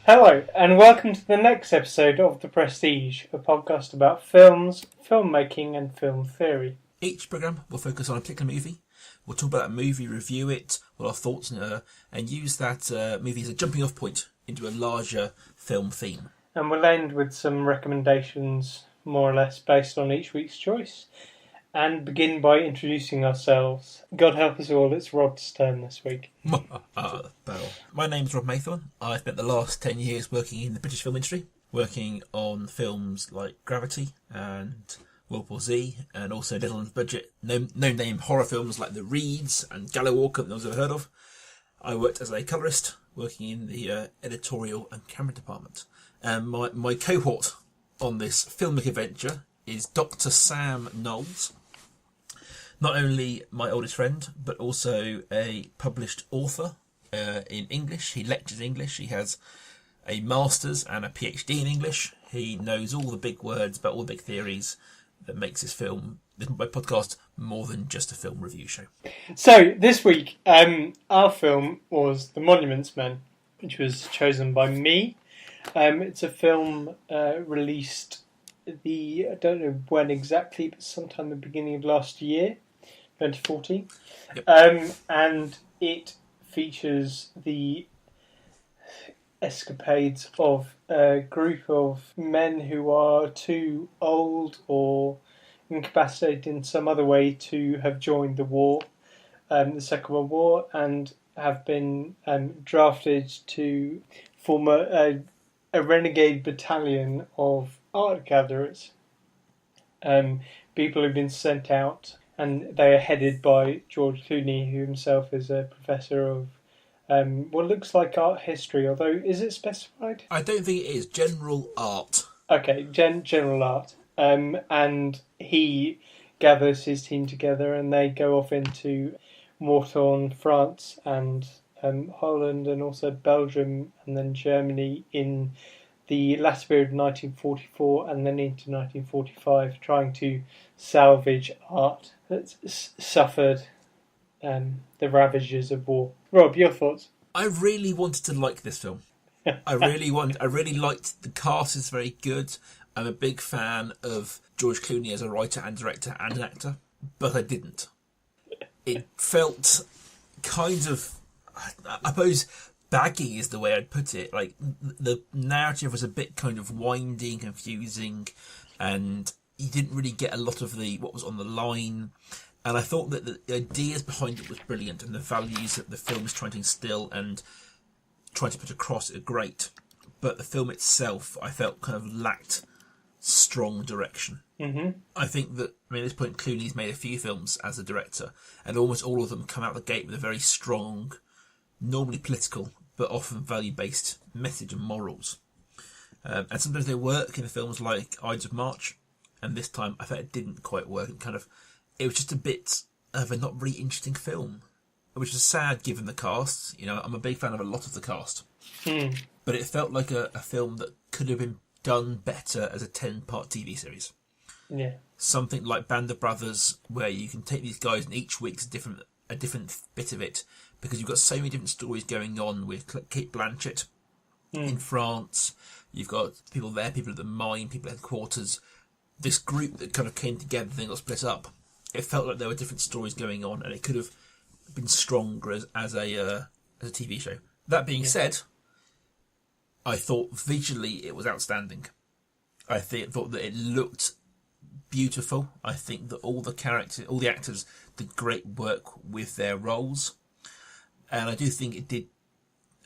Hello, and welcome to the next episode of The Prestige, a podcast about films, filmmaking, and film theory. Each programme will focus on a particular movie. We'll talk about a movie, review it, what our thoughts on it, and use that movie as a jumping off point into a larger film theme. And we'll end with some recommendations, more or less, based on each week's choice. And begin by introducing ourselves. God help us all, it's Rod's turn this week. My name's Rod Maythorne. I've spent the last 10 years working in the British film industry, working on films like Gravity and World War Z, and also little budget, no-name horror films like The Reeds and Gallowwalker that no one's ever heard of. I worked as a colourist, working in the editorial and camera department. And my cohort on this filmic adventure is Dr. Sam Knowles. Not only my oldest friend, but also a published author in English. He lectures English. He has a master's and a PhD in English. He knows all the big words about all the big theories that makes my podcast, more than just a film review show. So, this week, our film was The Monuments Men, which was chosen by me. It's a film released I don't know when exactly, but sometime at the beginning of last year, 2014. Yep. And it features the escapades of a group of men who are too old or incapacitated in some other way to have joined the war, the Second World War, and have been drafted to form a renegade battalion of art gatherers. People who've been sent out, and they are headed by George Clooney, who himself is a professor of what looks like art history, although is it specified? I don't think it is. General art. Okay, general art. And he gathers his team together and they go off into war-torn France and Holland and also Belgium and then Germany in the latter period of 1944 and then into 1945, trying to salvage art that's suffered the ravages of war. Rob, your thoughts? I really wanted to like this film. I really liked the cast. Is very good. I'm a big fan of George Clooney as a writer and director and an actor, but I didn't. It felt kind of, I suppose, baggy is the way I'd put it. Like, the narrative was a bit kind of winding, confusing, and you didn't really get a lot of what was on the line. And I thought that the ideas behind it was brilliant, and the values that the film is trying to instill and trying to put across are great. But the film itself, I felt, kind of lacked strong direction. Mm-hmm. I think that, at this point, Clooney's made a few films as a director, and almost all of them come out the gate with a very strong, normally political, but often value-based message and morals. And sometimes they work in films like Ides of March, and this time I felt it didn't quite work. It was just a bit of a not really interesting film, which is sad given the cast. I'm a big fan of a lot of the cast. But it felt like a film that could have been done better as a 10-part TV series. Yeah. Something like Band of Brothers, where you can take these guys and each week's a different bit of it, because you've got so many different stories going on with Kate Blanchett in France. You've got people there, people at the mine, people at headquarters. This group that kind of came together, then got split up. It felt like there were different stories going on, and it could have been stronger as a TV show. That being said, I thought visually it was outstanding. I thought that it looked beautiful. I think that all the actors did great work with their roles, and I do think it did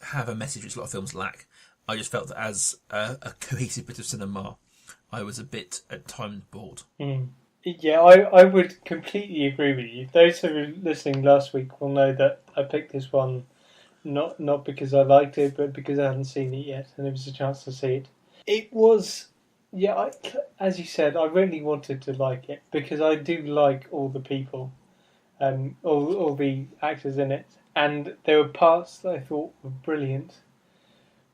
have a message which a lot of films lack. I just felt that as a cohesive bit of cinema, I was a bit at times bored. Yeah, I would completely agree with you. Those who were listening last week will know that I picked this one not because I liked it, but because I hadn't seen it yet, and it was a chance to see it. It was, as you said, I really wanted to like it, because I do like all the people, all the actors in it, and there were parts that I thought were brilliant,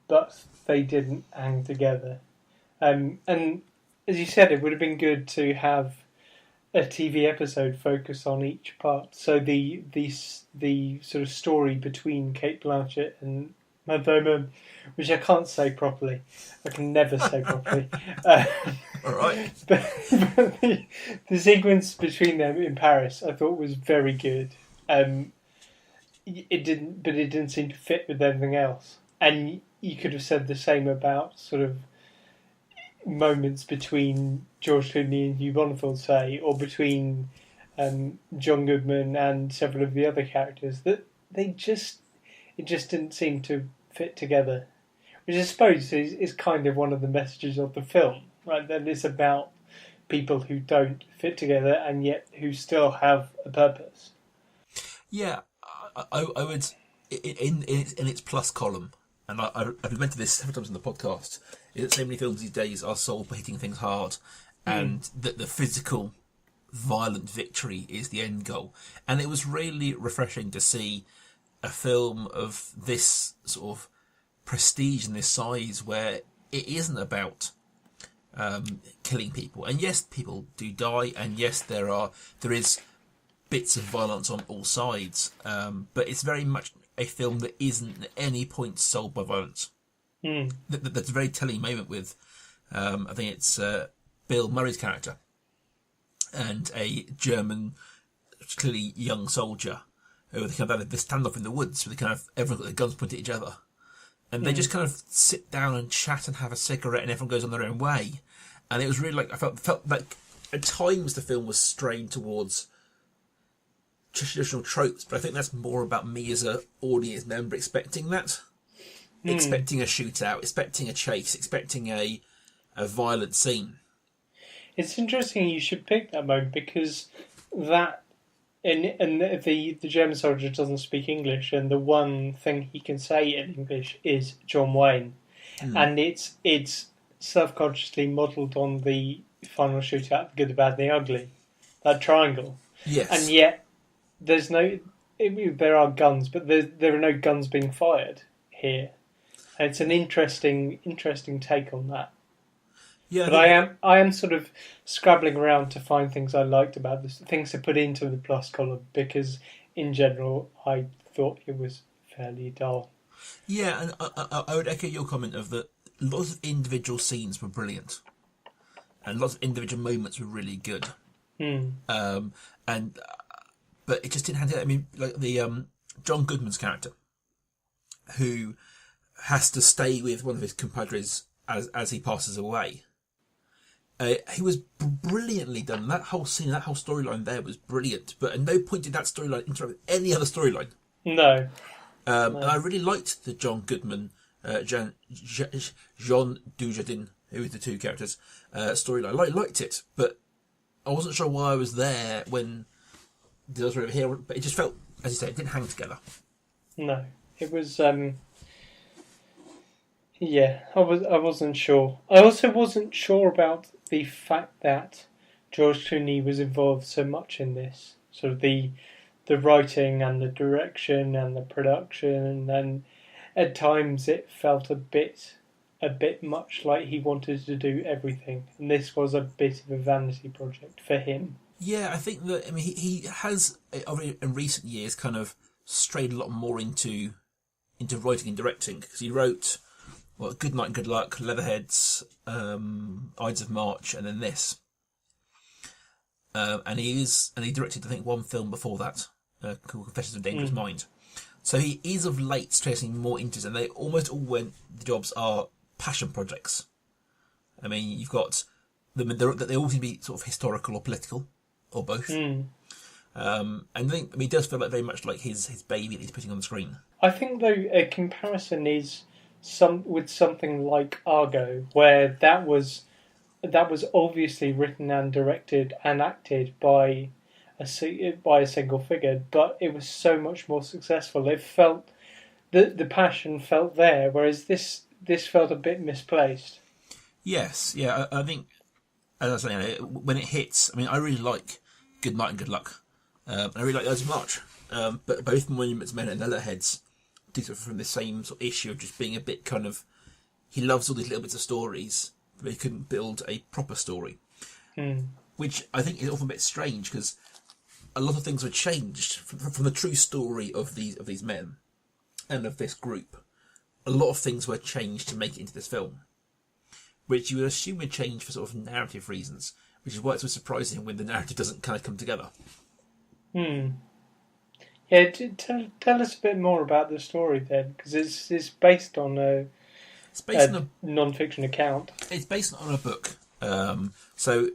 but they didn't hang together. And as you said, it would have been good to have a TV episode focus on each part. So the sort of story between Kate Blanchett and Matt Damon, which I can't say properly. I can never say properly. All right. But the sequence between them in Paris, I thought was very good. It didn't seem to fit with everything else. And you could have said the same about sort of moments between George Clooney and Hugh Bonneville, say, or between John Goodman and several of the other characters. That it just didn't seem to fit together, which I suppose is kind of one of the messages of the film, right? That it's about people who don't fit together and yet who still have a purpose. Yeah, I would in its plus column, and I've mentioned this several times in the podcast. Is that so many films these days are sold by hitting things hard, and that the physical, violent victory is the end goal. And it was really refreshing to see a film of this sort of prestige and this size where it isn't about killing people. And yes, people do die, and yes, there is bits of violence on all sides, but it's very much a film that isn't at any point sold by violence. That's a very telling moment with, I think it's Bill Murray's character and a German, clearly young soldier, who they kind of have this standoff in the woods where they kind of everyone's got their guns pointed at each other, and they just kind of sit down and chat and have a cigarette, and everyone goes on their own way. And it was really like I felt like at times the film was strained towards traditional tropes, but I think that's more about me as an audience member expecting that. Expecting a shootout, expecting a chase, expecting a violent scene. It's interesting you should pick that moment because that and the German soldier doesn't speak English, and the one thing he can say in English is John Wayne, and it's self-consciously modelled on the final shootout, the good, the bad, and the ugly, that triangle. Yes, and yet there's no. There are guns, but there are no guns being fired here. It's an interesting take on that. Yeah, but I am sort of scrabbling around to find things I liked about this, things to put into the plus column, because in general I thought it was fairly dull. Yeah, and I would echo your comment of that. Lots of individual scenes were brilliant, and lots of individual moments were really good. But it just didn't have to. I mean, like the John Goodman's character, who has to stay with one of his compadres as he passes away. He was brilliantly done. That whole scene, that whole storyline there was brilliant. But at no point did that storyline interact with any other storyline. No. And I really liked the John Goodman, Jean Dujardin, who was the two characters, storyline. I liked it, but I wasn't sure why I was there when the others were over here. But it just felt, as you say, it didn't hang together. No. It was... Yeah, I wasn't sure. I also wasn't sure about the fact that George Clooney was involved so much in this. Sort of the writing and the direction and the production, and at times it felt a bit much like he wanted to do everything, and this was a bit of a vanity project for him. Yeah, I think that he has in recent years kind of strayed a lot more into writing and directing, because he wrote Good Night and Good Luck, Leatherheads, Ides of March, and then this. And he directed, I think, one film before that, called Confessions of a Dangerous Mind. So he is of late straying more into it, and they almost all the jobs are passion projects. I mean, you've got they all seem to be sort of historical or political, or both. And I think it does feel like very much like his baby that he's putting on the screen. I think though a comparison is with something like Argo, where that was obviously written and directed and acted by a single figure, but it was so much more successful. It felt the passion felt there, whereas this felt a bit misplaced. Yes, yeah, I think, as I was saying, when it hits, I mean, I really like Good Night and Good Luck. I really like Ides of March, but both Monuments Men and Leatherheads do sort of from the same sort of issue of just being a bit kind of he loves all these little bits of stories, but he couldn't build a proper story. Which I think is often a bit strange, because a lot of things were changed from the true story of these men and of this group. A lot of things were changed to make it into this film, which you would assume would change for sort of narrative reasons, which is why it's so surprising when the narrative doesn't kind of come together. Yeah, tell us a bit more about the story then, because it's based on a non-fiction account. It's based on a book. So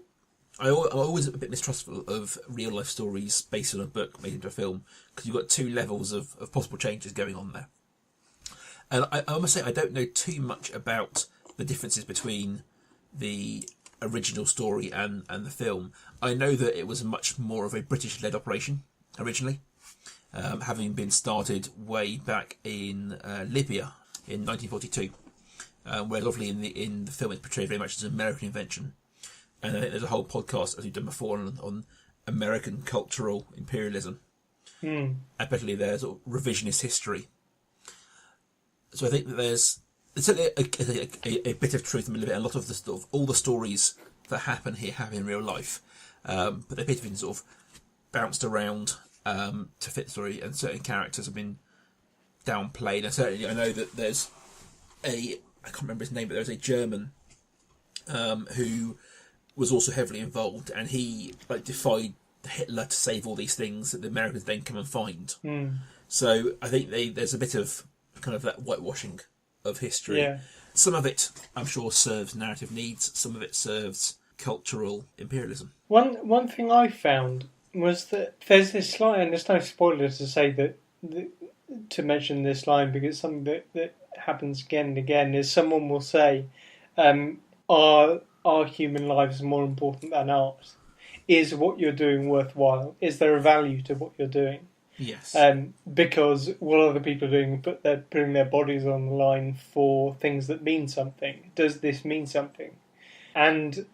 I'm always a bit mistrustful of real life stories based on a book made into a film, because you've got two levels of possible changes going on there. And I must say I don't know too much about the differences between the original story and the film. I know that it was much more of a British-led operation originally, having been started way back in Libya in 1942, whereas obviously in the film it's portrayed very much as an American invention. And I think there's a whole podcast, as we've done before, on American cultural imperialism, and particularly their sort of revisionist history. So I think that there's certainly a bit of truth in the middle of it. And a lot of the sort of all the stories that happen here happen in real life, but they appear to have been sort of bounced around to fit the story, and certain characters have been downplayed. And certainly, I know that there's I can't remember his name, but there's a German who was also heavily involved, and he defied Hitler to save all these things that the Americans then come and find. So I think there's a bit of kind of that whitewashing of history. Yeah. Some of it, I'm sure, serves narrative needs. Some of it serves cultural imperialism. One thing I found was that there's this line, and there's no spoiler to say that to mention this line, because it's something that happens again and again, is someone will say, are human lives more important than art? Is what you're doing worthwhile? Is there a value to what you're doing? Yes. Because what other people are doing, but they're putting their bodies on the line for things that mean something. Does this mean something? And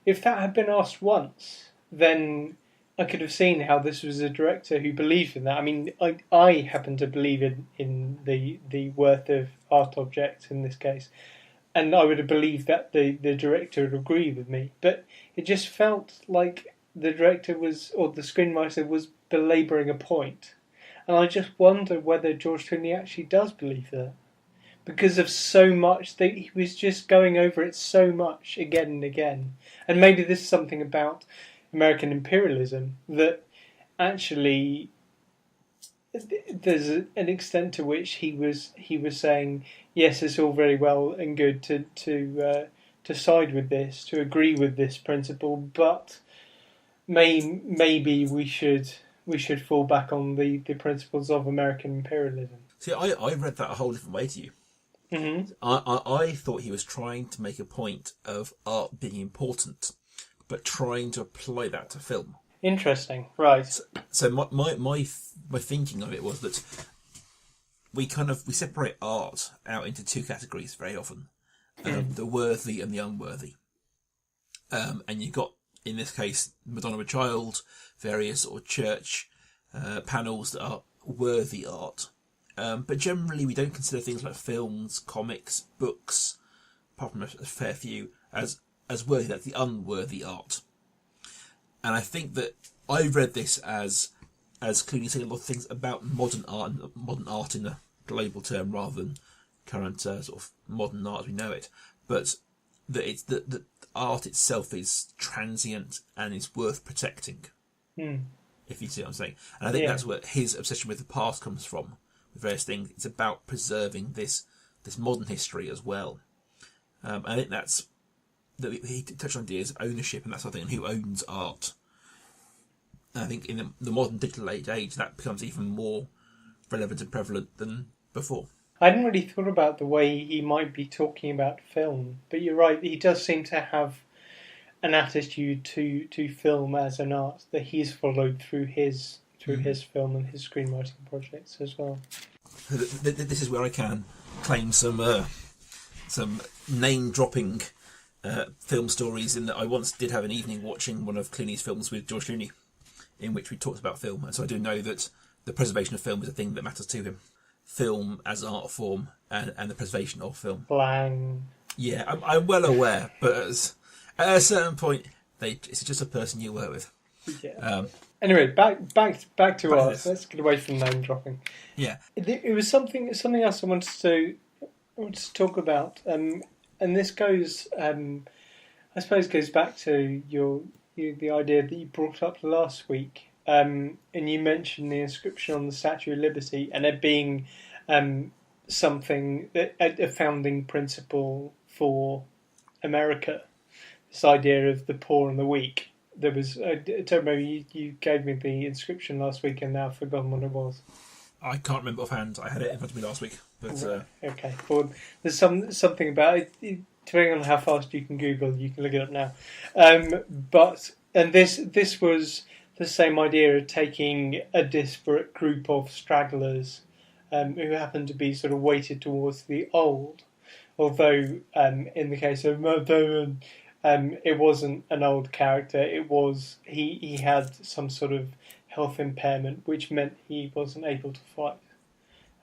if that had been asked once, then I could have seen how this was a director who believed in that. I mean, I happen to believe in the worth of art objects in this case, and I would have believed that the director would agree with me. But it just felt like the director or the screenwriter was belabouring a point. And I just wonder whether George Clooney actually does believe that. Because of so much, that he was just going over it so much again and again. And maybe this is something about American imperialism, that actually there's an extent to which he was saying, yes, it's all very well and good to side with this, to agree with this principle, but maybe we should fall back on the principles of American imperialism. See, I read that a whole different way to you. Mm-hmm. I thought he was trying to make a point of art being important, but trying to apply that to film. Interesting, right? So my thinking of it was that we separate art out into two categories very often: the worthy and the unworthy. And you've got, in this case, Madonna with Child, various sort of church panels that are worthy art. But generally, we don't consider things like films, comics, books, apart from a fair few, as worthy. That's the unworthy art. And I think that I read this as Clooney saying a lot of things about modern art in a global term, rather than current sort of modern art as we know it. But that it's that art itself is transient and is worth protecting. If you see what I'm saying. And I think that's where his obsession with the past comes from, with various things. It's about preserving this modern history as well. I think that's that he touched on ideas of ownership and that sort of thing, and who owns art. And I think in the modern digital age, that becomes even more relevant and prevalent than before. I hadn't really thought about the way he might be talking about film, but you're right, he does seem to have an attitude to film as an art that he's followed through his film and his screenwriting projects as well. This is where I can claim some name-dropping film stories, in that I once did have an evening watching one of Clooney's films with George Clooney, in which we talked about film, and so I do know that the preservation of film is a thing that matters to him. film as art form and the preservation of film. Blang. Yeah, I'm well aware, but at a certain point, it's just a person you work with. Yeah. Anyway, back to us. This. Let's get away from name dropping. Yeah, it was something else I wanted to talk about, and this goes, I suppose, goes back to the idea that you brought up last week, and you mentioned the inscription on the Statue of Liberty and it being something, a founding principle for America. This idea of the poor and the weak. There was, I don't remember, you gave me the inscription last week and now I've forgotten what it was. I can't remember offhand. I had it in front of me last week. But okay, well, there's something about it. Depending on how fast you can Google, you can look it up now. And this was the same idea of taking a disparate group of stragglers who happened to be sort of weighted towards the old, although in the case of Matt Damon, it wasn't an old character. It was he had some sort of health impairment, which meant he wasn't able to fight.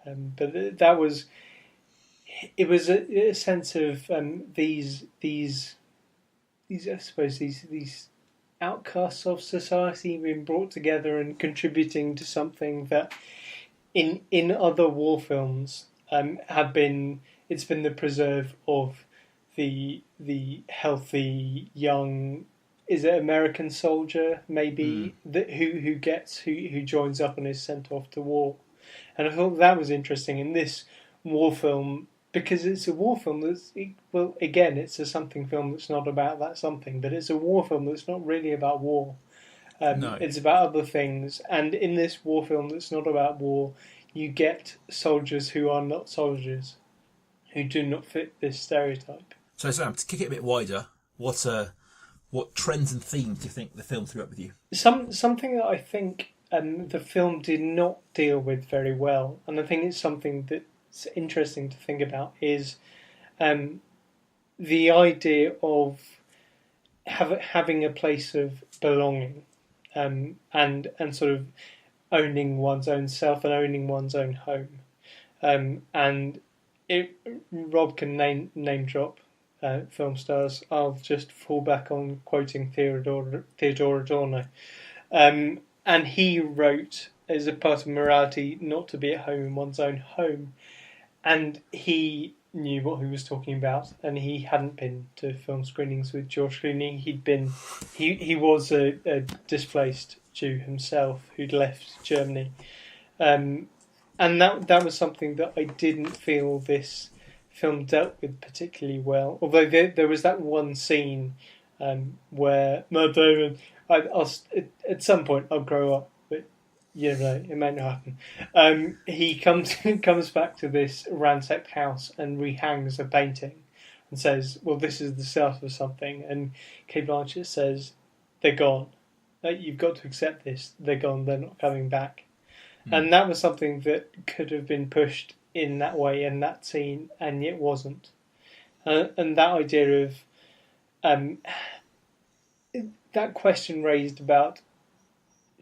But that was, it was a sense of these I suppose these outcasts of society being brought together and contributing to something that in other war films it's been the preserve of the healthy young, is it American soldier maybe, who joins up and is sent off to war. And I thought that was interesting in this war film, because it's a war film that's, well, again, it's a something film that's not about that something, but it's a war film that's not really about war. No. It's about other things. And in this war film that's not about war, you get soldiers who are not soldiers, who do not fit this stereotype. So Sam, to kick it a bit wider, what trends and themes do you think the film threw up with you? Something that I think the film did not deal with very well, and I think it's something that's interesting to think about, is the idea of having a place of belonging, and sort of owning one's own self and owning one's own home. And Rob can name drop film stars. I'll just fall back on quoting Theodore Adorno. And he wrote, as a part of morality, not to be at home in one's own home. And he knew what he was talking about, and he hadn't been to film screenings with George Clooney. He was a displaced Jew himself who'd left Germany. And that was something that I didn't feel this film dealt with particularly well. Although there was that one scene where Matt Damon, at some point I'll grow up, but you know, it may not happen. He comes back to this ransacked house and rehangs a painting and says, "Well, this is the start of something." And Cate Blanchett says, "They're gone. You've got to accept this. They're gone. They're not coming back." And that was something that could have been pushed in that way in that scene, and yet wasn't. And that idea of that question raised about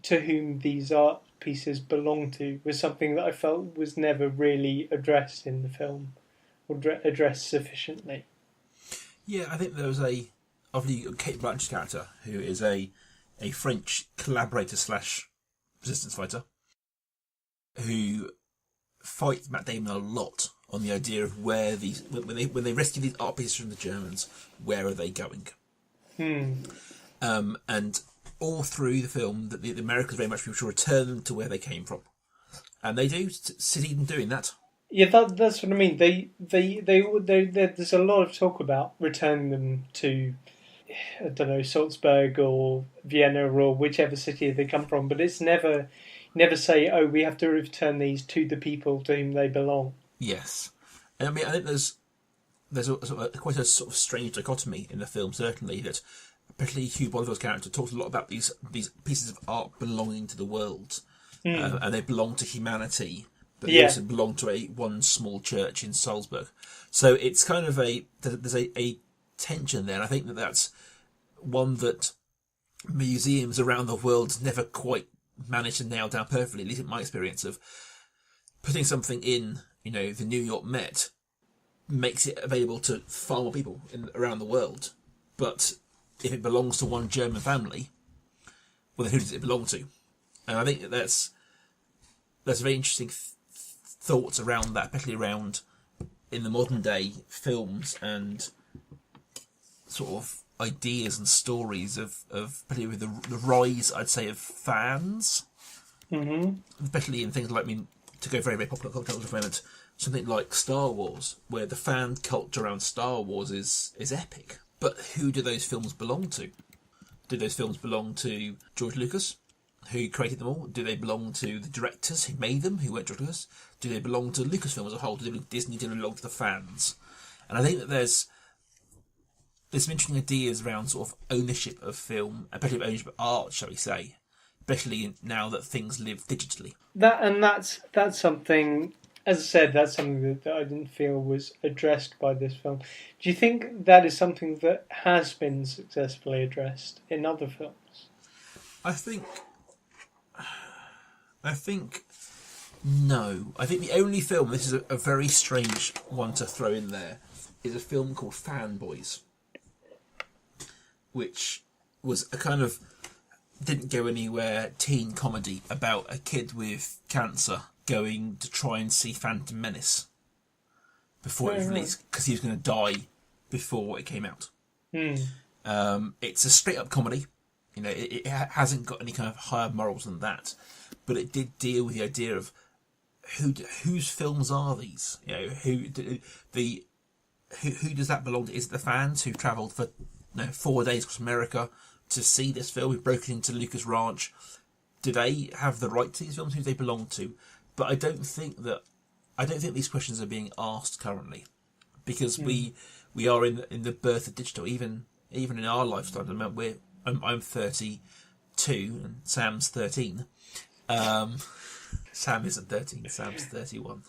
to whom these art pieces belong to was something that I felt was never really addressed in the film, or addressed sufficiently. Yeah, I think there was obviously Cate Blanchett's character, who is a French collaborator / resistance fighter, who fight Matt Damon a lot on the idea of where these, when they rescue these art pieces from the Germans, where are they going? And all through the film, the Americans very much should return them to where they came from, and they do succeed in doing that. Yeah, that's what I mean. They there's a lot of talk about returning them to, I don't know, Salzburg or Vienna or whichever city they come from, but it's never say, "Oh, we have to return these to the people to whom they belong." Yes, and I mean, I think there's quite a sort of strange dichotomy in the film, certainly, that particularly Hugh Bonneville's character talks a lot about these pieces of art belonging to the world, and they belong to humanity, but they also belong to one small church in Salzburg. So it's kind of there's a tension there, and I think that's one that museums around the world never quite managed to nail down perfectly, at least in my experience of putting something in, the New York Met makes it available to far more people around the world. But if it belongs to one German family, well, then who does it belong to? And I think that's very interesting thoughts around that, especially around in the modern day films and sort of ideas and stories of particularly with the rise, I'd say, of fans, especially in things like, to go very, very popular culture for a moment, something like Star Wars, where the fan culture around Star Wars is epic. But who do those films belong to? Do those films belong to George Lucas, who created them all? Do they belong to the directors who made them, who weren't George Lucas? Do they belong to Lucasfilm as a whole? Do they belong to Disney? Do they belong to the fans? And I think that there's some interesting ideas around sort of ownership of film, especially ownership of art, shall we say, especially now that things live digitally. That's something, as I said, that's something that I didn't feel was addressed by this film. Do you think that is something that has been successfully addressed in other films? I think no. I think the only film, this is a very strange one to throw in there, is a film called Fanboys, which was a kind of didn't go anywhere teen comedy about a kid with cancer going to try and see Phantom Menace before it was released because he was going to die before it came out. It's a straight up comedy. It hasn't got any kind of higher morals than that, but it did deal with the idea of whose films are these? Who does that belong to? Is it the fans who travelled for 4 days across America to see this film? We've broken into Lucas Ranch. Do they have the right to these films? Who do they belong to? But I don't think these questions are being asked currently, because we are in the birth of digital. Even in our lifetime, I'm 32 and Sam's 13. Sam isn't 13. Sam's 31.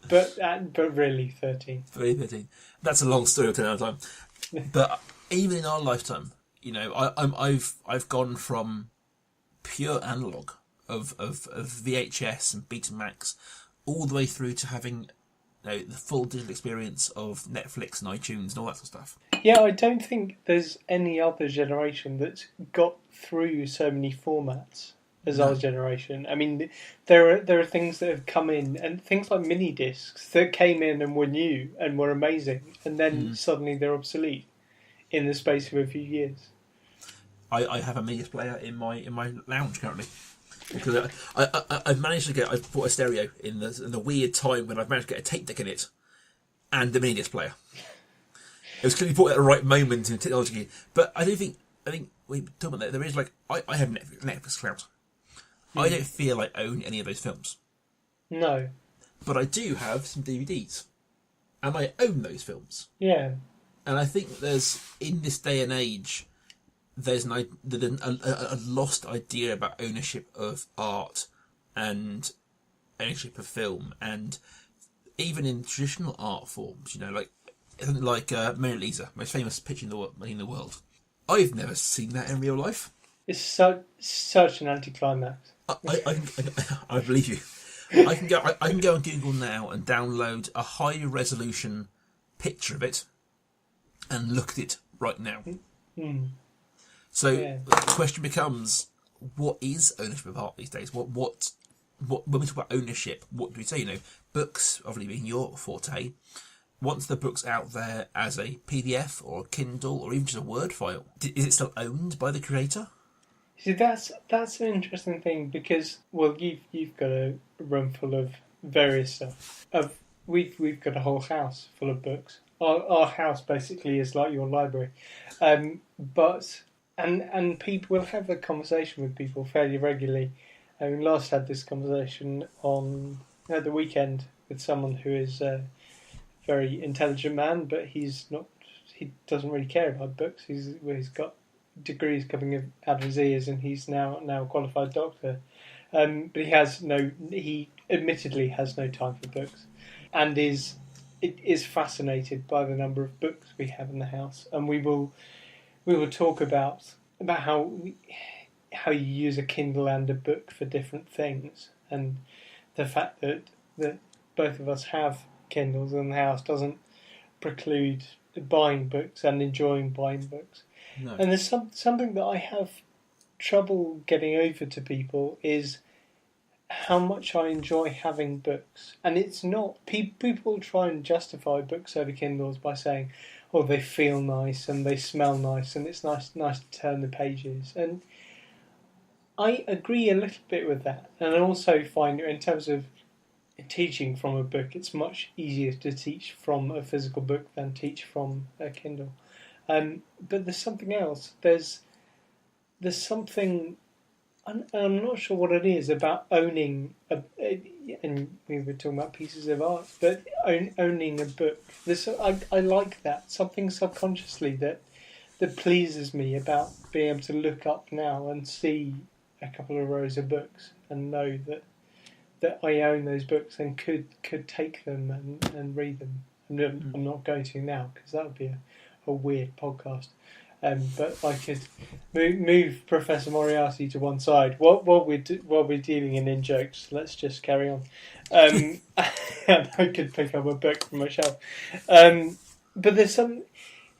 but really 13. Really 13. That's a long story. I'll tell you another time. But even in our lifetime, I've gone from pure analog of VHS and Betamax all the way through to having the full digital experience of Netflix and iTunes and all that sort of stuff. Yeah, I don't think there's any other generation that's got through so many formats as our generation. I mean, there are things that have come in, and things like mini discs that came in and were new and were amazing, and then suddenly they're obsolete in the space of a few years. I have a mini disc player in my lounge currently. Because I've bought a stereo in the weird time when I've managed to get a tape deck in it and the mini disc player. It was clearly bought at the right moment in technology. But I think we talk about that. There is I have Netflix account. I don't feel I own any of those films. No. But I do have some DVDs, and I own those films. Yeah. And I think there's, in this day and age, there's a lost idea about ownership of art and ownership of film, and even in traditional art forms, something like Mona Lisa, most famous picture in the world. I've never seen that in real life. It's such an anticlimax. I believe you. I can go on Google now and download a high resolution picture of it and look at it right now. So the question becomes, what is ownership of art these days? What when we talk about ownership, what do we say? Books obviously being your forte. Once the book's out there as a PDF or a Kindle or even just a Word file, is it still owned by the creator? See, that's an interesting thing, because you've got a room full of various stuff. We've got a whole house full of books. Our house basically is like your library, but people will have a conversation with people fairly regularly. I mean, last had this conversation on the weekend with someone who is a very intelligent man, but he doesn't really care about books. He's got degrees coming out of his ears, and he's now a qualified doctor. But he admittedly has no time for books, and is fascinated by the number of books we have in the house. And we will talk about how you use a Kindle and a book for different things, and the fact that both of us have Kindles in the house doesn't preclude buying books and enjoying buying books. No. And there's something that I have trouble getting over to people is how much I enjoy having books. And it's not... People try and justify books over Kindles by saying, oh, they feel nice and they smell nice and it's nice to turn the pages. And I agree a little bit with that. And I also find, in terms of teaching from a book, it's much easier to teach from a physical book than teach from a Kindle. But there's something else. There's something... I'm not sure what it is about owning and we were talking about pieces of art, but owning a book. I like that, something subconsciously that pleases me about being able to look up now and see a couple of rows of books and know that I own those books and could take them and read them. I'm not going to now because that would be a weird podcast. But I could move Professor Moriarty to one side while we're dealing in jokes. Let's just carry on. And I could pick up a book from my shelf. But there's some,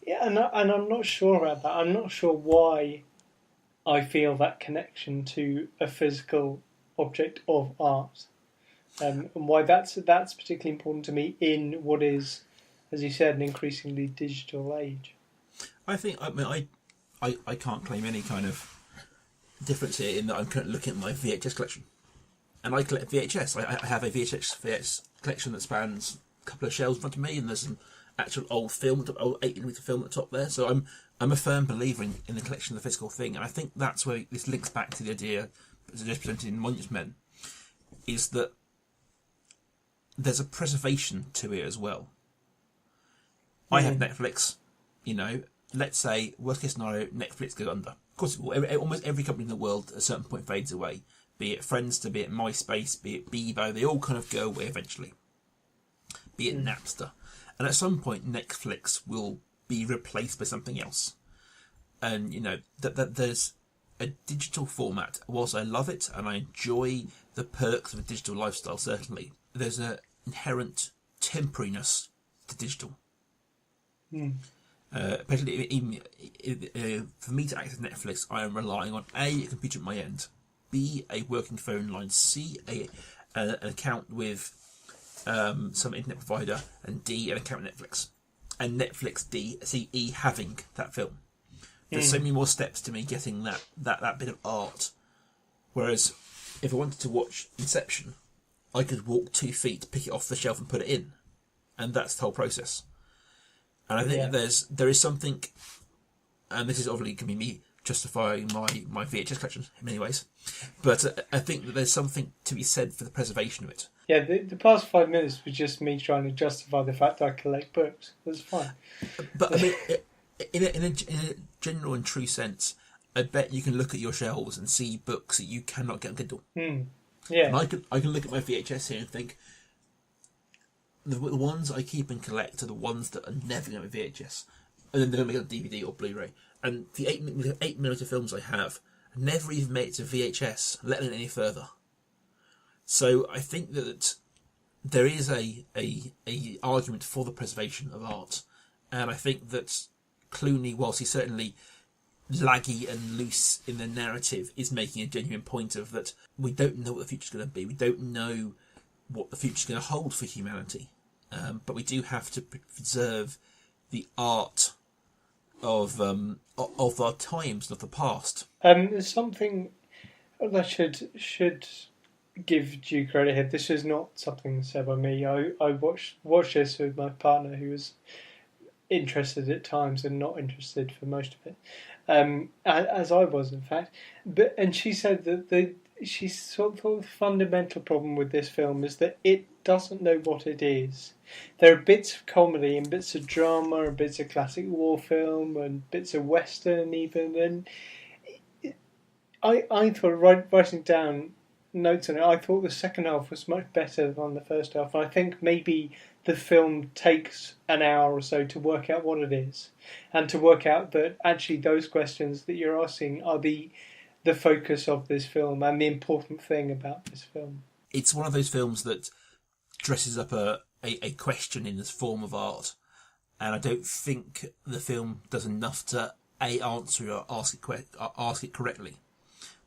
and I'm not sure about that. I'm not sure why I feel that connection to a physical object of art, and why that's particularly important to me in what is, as you said, an increasingly digital age. I can't claim any kind of difference here in that I'm currently looking at my VHS collection, and I collect VHS. I have a VHS collection that spans a couple of shelves in front of me, and there's some actual old 8mm film at the top there. So I'm a firm believer in the collection of the physical thing, and I think that's where this links back to the idea, as I just presented in Monuments Men, is that there's a preservation to it as well. I have Netflix, let's say, worst case scenario, Netflix goes under. Of course, almost every company in the world at a certain point fades away. Be it Friendster, be it MySpace, be it Bebo, they all kind of go away eventually. Be it Napster. And at some point, Netflix will be replaced by something else. And, that there's a digital format. Whilst I love it and I enjoy the perks of a digital lifestyle, certainly, there's an inherent temporariness to digital. Especially for me to access Netflix, I am relying on A, a computer at my end, B, a working phone line, C, an account with some internet provider, and D, an account with Netflix. And Netflix, D, C, E, having that film. There's so many more steps to me getting that bit of art. Whereas if I wanted to watch Inception, I could walk 2 feet, pick it off the shelf and put it in. And that's the whole process. And I think there is something, and this is obviously going to be me justifying my VHS collection in many ways, but I think that there's something to be said for the preservation of it. Yeah, the past 5 minutes was just me trying to justify the fact that I collect books. That's fine. But I mean, in a general and true sense, I bet you can look at your shelves and see books that you cannot get on Kindle. Yeah, and I can look at my VHS here and think, the ones I keep and collect are the ones that are never going to be VHS. And then they're going to make a DVD or Blu-ray. And the 8mm films I have never even made it to VHS, let alone any further. So I think that there is a argument for the preservation of art. And I think that Clooney, whilst he's certainly laggy and loose in the narrative, is making a genuine point of that we don't know what the future's going to be. We don't know what the future's going to hold for humanity. But we do have to preserve the art of our times, of the past. There's something that should give due credit here. This is not something said by me. I watched this with my partner, who was interested at times and not interested for most of it, as I was, in fact. And she said that she thought the fundamental problem with this film is that it doesn't know what it is. There are bits of comedy and bits of drama and bits of classic war film and bits of western even. And I thought, writing down notes on it, I thought the second half was much better than the first half. And I think maybe the film takes an hour or so to work out what it is, and to work out that actually those questions that you're asking are the focus of this film and the important thing about this film. it's one of those films that dresses up a question in this form of art, and I don't think the film does enough to answer or ask it correctly.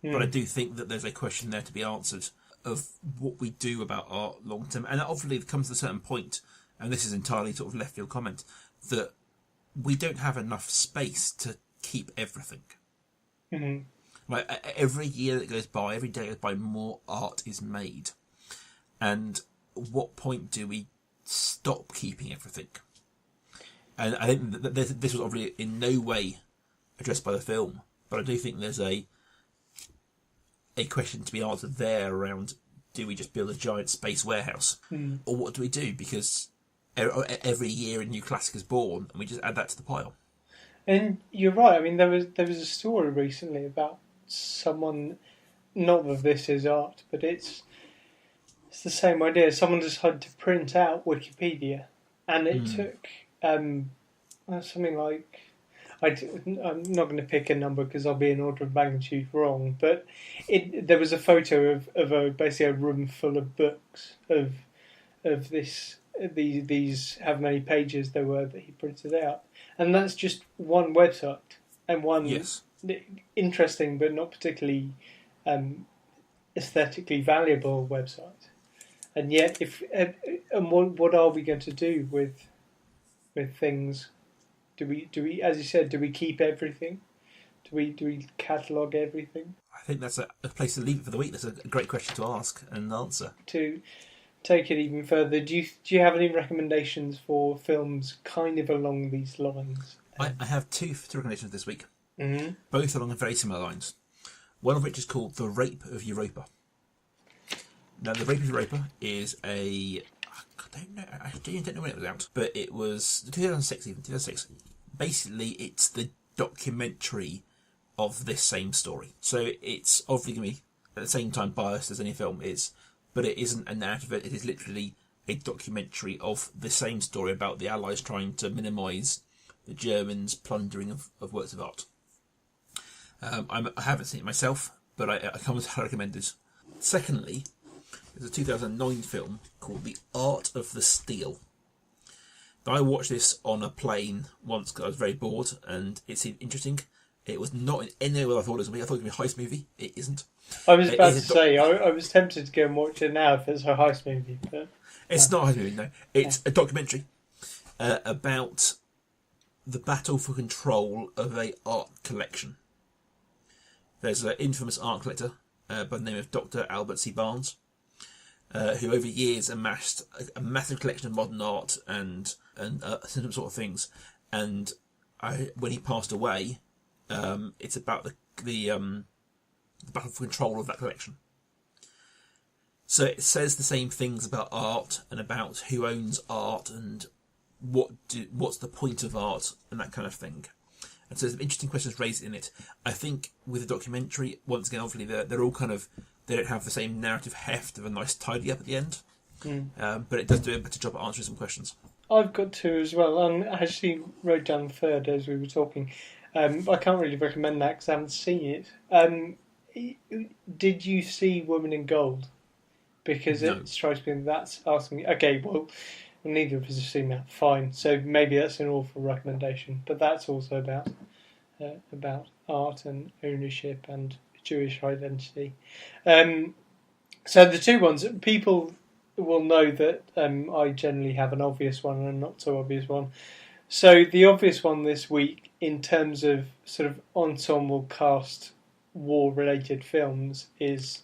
But I do think that there's a question there to be answered of what we do about art long term, and obviously it comes to a certain point, and this is entirely sort of left field comment, that we don't have enough space to keep everything. Mm-hmm. Like every year that goes by, every day that goes by, more art is made, and at what point do we stop keeping everything? And I think that this was obviously in no way addressed by the film, but I do think there's a question to be answered there around: do we just build a giant space warehouse, or what do we do? Because every year a new classic is born, and we just add that to the pile. And you're right. I mean, there was a story recently about someone. Not that this is art, but it's the same idea. Someone decided to print out Wikipedia, and it took something like. I'm not going to pick a number because I'll be an order of magnitude wrong, but there was a photo of basically a room full of books of these how many pages there were that he printed out, and that's just one website and one interesting but not particularly aesthetically valuable website. And yet, what are we going to do with things? Do we, as you said, do we keep everything? Do we catalogue everything? I think that's a place to leave it for the week. That's a great question to ask and answer. To take it even further, do you have any recommendations for films kind of along these lines? I have two recommendations this week, Mm-hmm. both along very similar lines. One of which is called The Rape of Europa. Now, The Rape of Europa is I don't know when it was out, but it was 2006. Basically, it's the documentary of this same story. So it's obviously going to be, at the same time, biased as any film is, but it isn't a narrative. It is literally a documentary of the same story about the Allies trying to minimise the Germans' plundering of works of art. I haven't seen it myself, but I come to recommend it. Secondly, there's a 2009 film called The Art of the Steal. Now, I watched this on a plane once because I was very bored and it seemed interesting. It was not in any way what I thought it was going to be. I thought it was going to be a heist movie. It isn't. I was about to say, I was tempted to go and watch it now if it's a heist movie. But it's not a heist movie, no. It's a documentary about the battle for control of a art collection. There's an infamous art collector by the name of Dr. Albert C. Barnes, who over years amassed a massive collection of modern art and some sort of things. And when he passed away, it's about the battle for control of that collection. So it says the same things about art and about who owns art and what's the point of art and that kind of thing. And so there's some interesting questions raised in it. I think with the documentary, once again, obviously they're all kind of, they don't have the same narrative heft of a nice tidy up at the end. But it does do a better job at answering some questions. I've got two as well. I actually wrote down the third as we were talking. I can't really recommend that because I haven't seen it. Did you see Woman in Gold? Because No. it strikes me that's asking me. Okay, well, neither of us have seen that. Fine. So maybe that's an awful recommendation. But that's also about art and ownership and Jewish identity. So the two ones, people will know that I generally have an obvious one and a not so obvious one. So the obvious one this week, in terms of sort of ensemble cast war-related films, is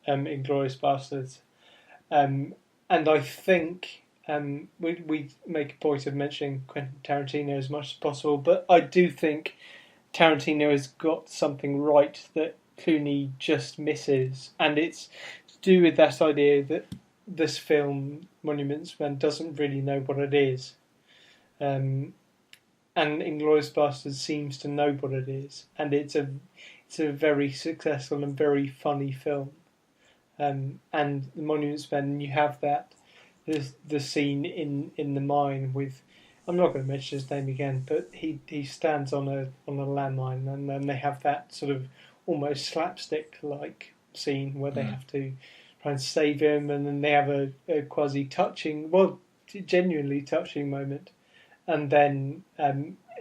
Inglourious Basterds. And I think we make a point of mentioning Quentin Tarantino as much as possible, but I do think Tarantino has got something right that Clooney just misses, and it's to do with that idea that this film, Monuments Men, doesn't really know what it is. And Inglourious Basterds seems to know what it is, and it's a very successful and very funny film. And the Monuments Men, you have that the scene in the mine with, I'm not going to mention his name again, but he stands on a landmine, and then they have that sort of almost slapstick like scene where they have to trying to save him, and then they have a quasi touching, genuinely touching moment, and then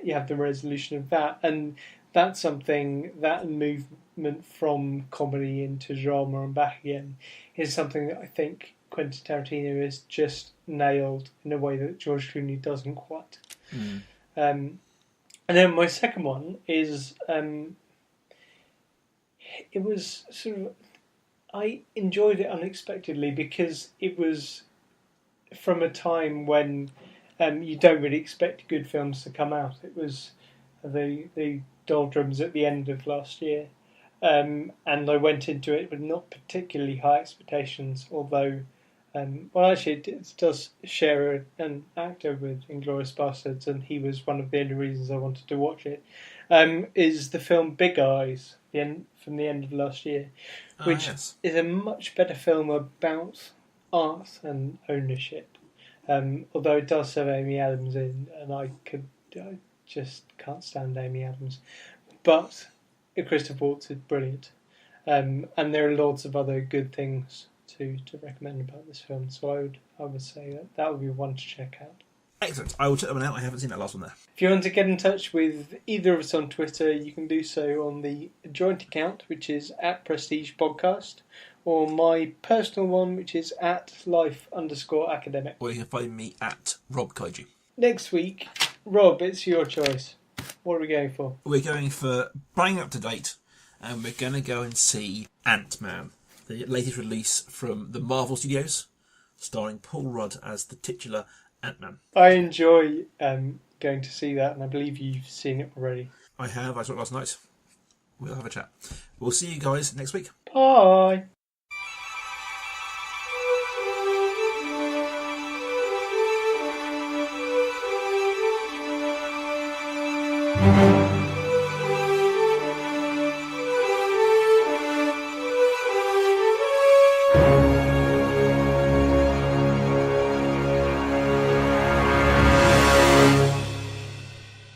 you have the resolution of that, and that's something, that movement from comedy into drama and back again is something that I think Quentin Tarantino has just nailed in a way that George Clooney doesn't quite. And then my second one is it was sort of, I enjoyed it unexpectedly because it was from a time when you don't really expect good films to come out. It was the doldrums at the end of last year, and I went into it with not particularly high expectations, although actually it does share an actor with Inglourious Basterds, and he was one of the only reasons I wanted to watch it, is the film Big Eyes, from the end of last year, which is a much better film about art and ownership, although it does have Amy Adams in, and I just can't stand Amy Adams, but Christopher Waltz is brilliant, and there are lots of other good things to recommend about this film, so I would say that would be one to check out. Excellent. I will check that one out. I haven't seen that last one there. If you want to get in touch with either of us on Twitter, you can do so on the joint account, which is @Prestige Podcast, or my personal one, which is @life_academic. Or you can find me at Rob Kaiju. Next week, Rob, it's your choice. What are we going for? We're going for Bang Up to Date, and we're going to go and see Ant-Man, the latest release from the Marvel Studios, starring Paul Rudd as the titular Ant-Man. I enjoy going to see that, and I believe you've seen it already. I have. I saw it last night. We'll have a chat. We'll see you guys next week. Bye.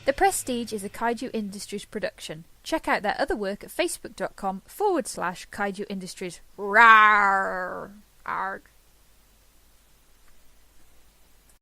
The Prestige is a Kaiju Industries production. Check out their other work at facebook.com/Kaiju Industries. Rawr! Arg.